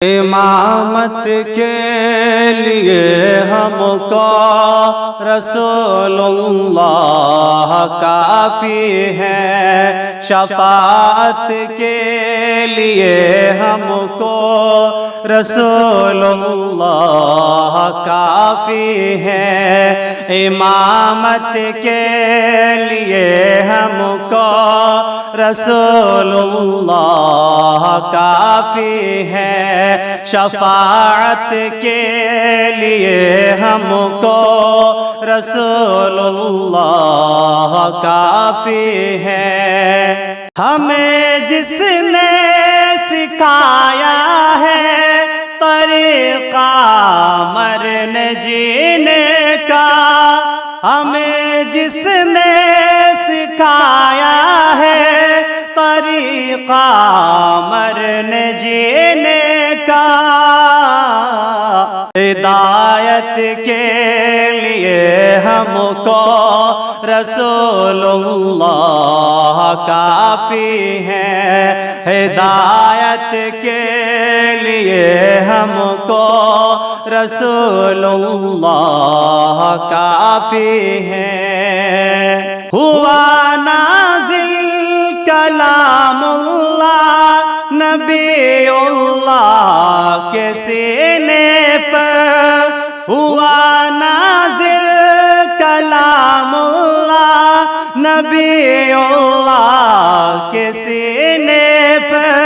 امامت کے لیے ہم کو رسول اللہ کافی ہے، شفاعت کے لیے ہم کو رسول اللہ کافی ہے، امامت کے لیے ہم کو رسول اللہ کافی ہے، شفاعت کے لیے ہم کو رسول اللہ کافی ہے، ہمیں جس نے سکھایا ہے طریقہ مرنے جینے کا، ہمیں جس نے سکھایا ہے طریقہ مرنے جینے کا، ہدایت کے لیے ہم کو رسول اللہ کافی ہے، ہدایت کے لیے ہم کو رسول اللہ کافی ہے، ہوا نازل کلام اللہ نبی اللہ کے سینے پر، ہوا نازل کلام اللہ نبی اللہ کے سینے پر،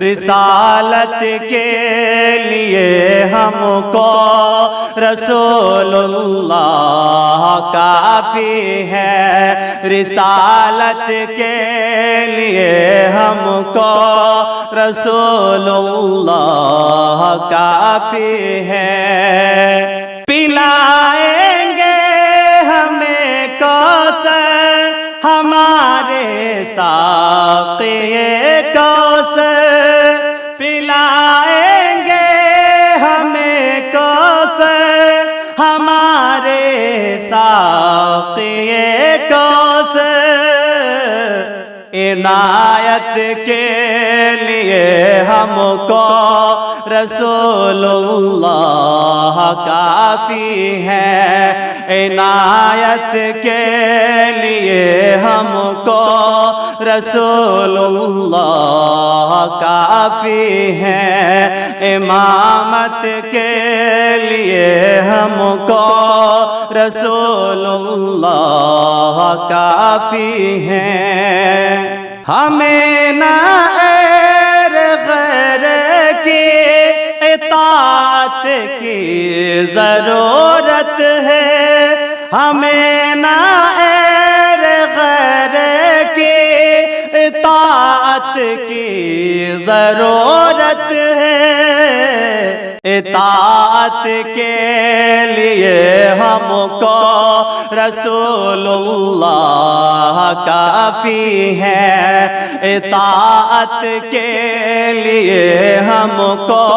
رسالت کے لیے ہم کو رسول اللہ کافی ہے، رسالت کے لیے ہم کو رسول اللہ کافی ہے، پلائیں گے ہمیں کوثر ہمارے ساقی کوثر، پلائیں گے ہمیں کوثر ہمارے ساقی کوثر، عنایت کے لیے ہم کو رسول اللہ کافی ہے، عنایت کے لیے ہم کو رسول اللہ کافی ہے، امامت کے لیے ہم کو رسول اللہ کافی ہے، ہمیں نہ غیر کی اطاعت کی ضرورت ہے، ہمیں نہ غیر کی اطاعت کی ضرورت ہے، اطاعت کے لیے ہم کو رسول اللہ کافی ہے، اطاعت کے لیے ہم کو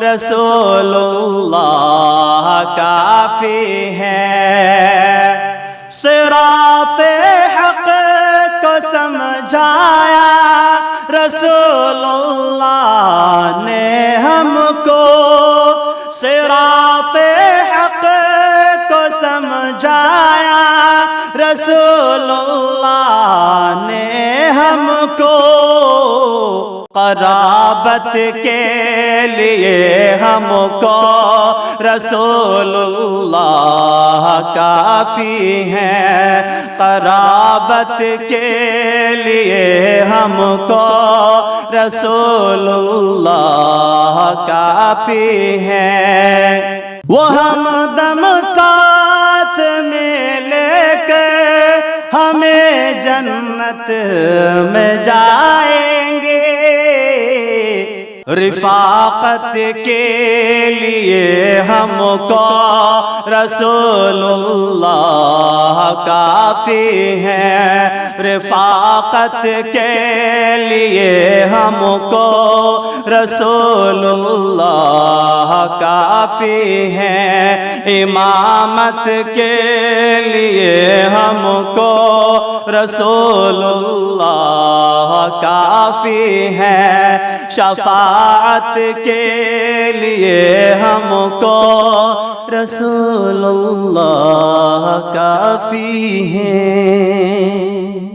رسول اللہ کافی ہے، صراط حق کو سمجھایا رسول اللہ نے ہم کو، صراط حق کو سمجھایا رسول اللہ نے ہم کو، قرابت کے لیے ہم کو رسول اللہ کافی ہے، قرابت کے لیے ہم کو رسول اللہ کافی ہے، وہ ہمدم ساتھ میں لے کر ہمیں جنت میں جائیں گے، رفاقت کے لیے ہم کو رسول اللہ کافی ہے، رفاقت کے لیے ہم کو رسول اللہ کافی ہے، امامت کے لیے ہم کو رسول اللہ کافی ہے، شفاعت شفاعت کے لیے ہم کو رسول اللہ کافی ہیں۔